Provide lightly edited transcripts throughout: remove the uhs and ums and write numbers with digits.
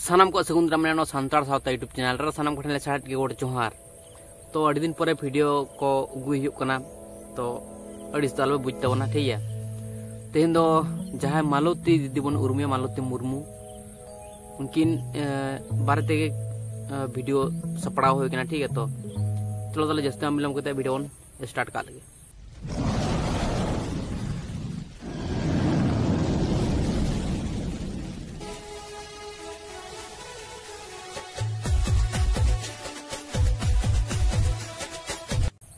सानाम को सगुन दाम सानतार सावता यूट्यूब चैनल रे सानाम को साहट के गोड़ जोहार। तो अड़ी दिन पर वीडियो को उगु हुयुग कना तो अड़ी साल बुझ तबना ठीक है। तेहन दो जहां मालती दीदी बन उर्मिया मालती मुर्मू उनकिन बारे ते वीडियो सपड़ा हो गया ठीक है। तो चलो ताले जस्ते मिलम करते वीडियो स्टार्ट कर लगे।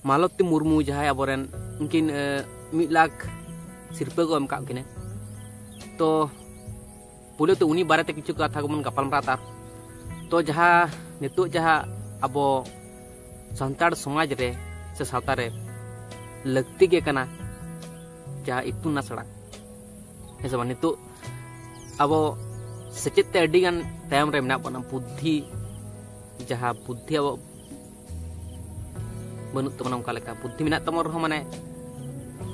मालती मुर्मू जहां अबोरेन उनकिन 1 लाख सिरपा को एमका किने। तो पुले तो उनी बारे ते किछु कथा को मन गपालमरा तो जहां नितो जहां अबो संताड़ समाज रे से सावता रे लगती के कना जहां इतुन आसड़ा ऐसे बा नितो अबो सेचेत ते अडी गान तायम रे मेना बना बुद्धि जहां बुद्धि अबो बनू तमना उनका लेका बुद्धि मेना तमर रह माने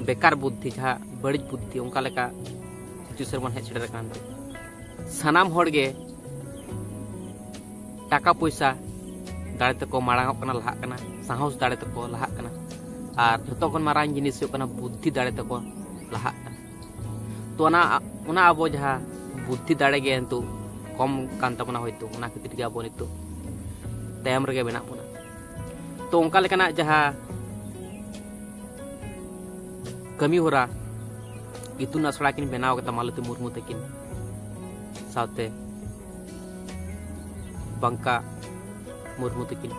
बेकार बुद्धि जहां बड़ी बुद्धि उनका लेका जुसर मन हेड सेडर कान सानाम होड़ गे टाका पैसा दाड़े तको माड़ांग कना लहा कना साहस दाड़े तको लहा कना और जतो खन मारांग जिनिस कना बुद्धि दाड़े तको लहा कना। तो ओना अबो जहां बुद्धि दाड़े गे तो कम कान तमना होइतो ओना खातिर गे अबो नितो तायम रे बेना बना। तो उनका लेकना जहां कमी हो रहा इतुन आसड़ा किन बनाव कता मालती मुर्मू तकिन साथे बंका मुर्मू तकिन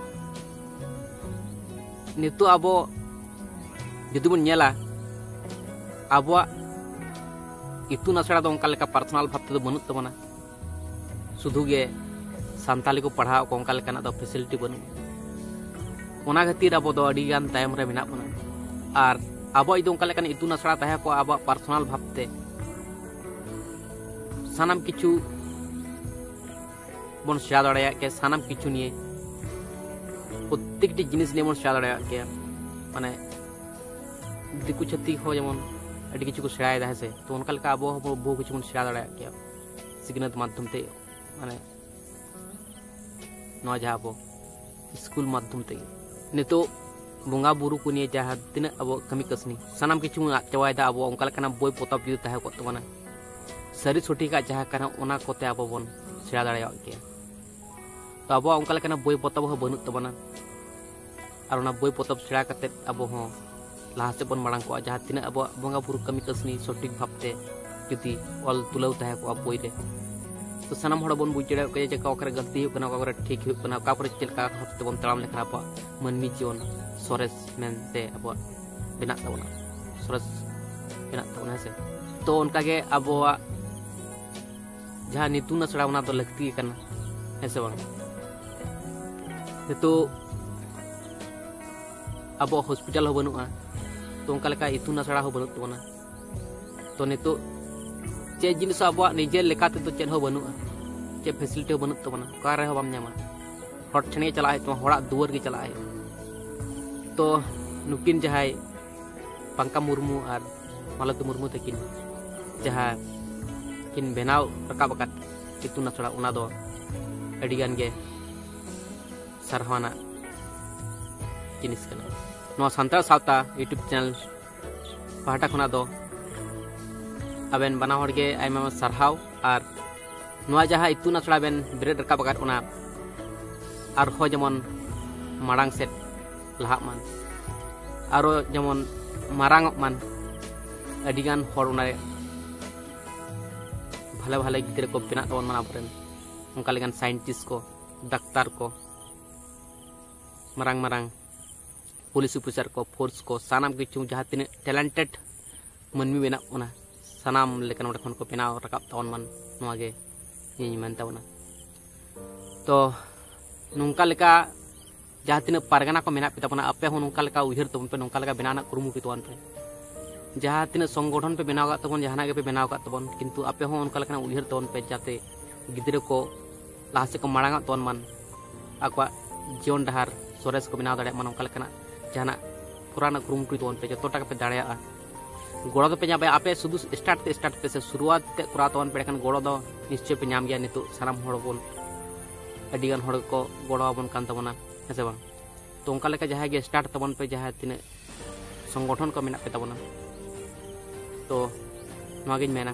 नितो अबो जुदी बन नेला अबो इतुन आसड़ा दो उनका लेका पर्सनल भाव ते बनू तबना सुधु गे सांताली को पढ़ाव को उनका लेकना दो फैसिलिटी बनू ओना खातिर अब दो अडी गान तायम रे मेना बना। और अब इदो उनका लेकन इतुन आसड़ा ताहे को अब पर्सनल भावते सानाम किछु बन सेया दाड़ाया के सानाम किछु निये प्रत्येकटी जिनिस निये बन सेया दाड़ाया के माने दिकु छती हो जेमन अडी किछु को सेयाय दा से। तो उनका लेका अब बहु किछु बन सेया दाड़ाया के सिग्नत माध्यम ते माने नो जहा अब स्कूल माध्यम ते नितो बंगा बुरु को निये जहां तिना अब कमी कसनी सानाम किछु चवायदा अब उनका लेकना बोय पोतब जुदी ताहे को तबना सरी छोटी का जहां कना ओना कोते अब बन सेया दाड़ाया के। तो अब उनका लेकना बोय पोतब हो बनू तबना और ओना बोय पोतब सेया कते अब हो लाहा से बन मांग को जहां तिना अब बंगा बुरु कमी कसनी सटीक भावते जुदी ऑल तुलाव ताहे को बोय रे। तो सानाम हड़ बन बुझ जड़े के जे का गलती हो कना का ठीक हो कना का पर चलका हफ्ते बन तड़ाम लेखा अब मनमी जीवन सोरेस मेनते अब बिना तबना सोरेस बिना तबना से। तो उनका के अब जहां नितुन आसड़ा ओना तो लगती कना ऐसे बन तो अब हॉस्पिटल हो बनूआ तो उनका लेका इतुन आसड़ा हो बनू तबना। तो नितो चे जिनिस अब निजे लेकाते तो चेन हो बनूआ चे फैसिलिटी हो बनू तबना का रे हो बाम न्यामा हट ठने चलाए तो हड़ा दुवर के चलाए। तो नुकिन जहां पंका मुर्मू और मालती मुर्मू तकिन जहां किन बेनाव रकाब अकात इतुन आसड़ा ओना दो अडी गान गे सरहाना जिनिस कना। नो संताल सावता यूट्यूब चैनल पाहटा खना दो अबेन बना हड़ गे आयमा सरहाव और नोआ जहां इतुन आसड़ा बेन बेरेद रकाब अकात ओना और हो जेमन माड़ांग सेट लहा मान आरो जेमन मारांग मान अडिगान हर उनारे भाले भाले गिद्रे को बिना तबन मान आबरेन उनका लेगान साइंटिस्ट को डाक्टर को मारांग मारांग पुलिस ऑफिसर को फोर्स को सानाम किछु जहां तिने टैलेंटेड मनमी बेना ओना सानाम लेकन ओडे खन को बेनाव रकाब तबन मान नोआ गे इन मन तबना। तो नुंका लेका जहां तीन पारगाना को मेना पे आपे हो नुंका लेका उहिर तबन पे नुंका लेका बनाना कुरुमुटु तबन पे जहां तीन संगठन पे बनाव का तबन जहाना के पे बनाव का तबन किंतु आपे हो उनका लेका उहिर तबन पे जाते गिद्रे को लाहा से को माड़ांग तबन मान आकवा जीवन डहार सोरेस को बनाव दाड़े मान उनका लेका जहाना पुराना कुरुमुटु तबन पे जतोटा पे दाड़ेया गोड़ा तो पे जाबे आपे सुदु स्टार्ट पे से शुरुआत ते कुरा तबन पे खान गोड़ा दो निश्चय पे नाम गया नितो सानाम हड़ बन अडिगान हड़ को गड़ाबन कान तबना है से बांग तो उनका लेका जहां गे स्टार्ट तबन पे जहां तिने संगठन को मेना पे तबना तो नवागिन मेना।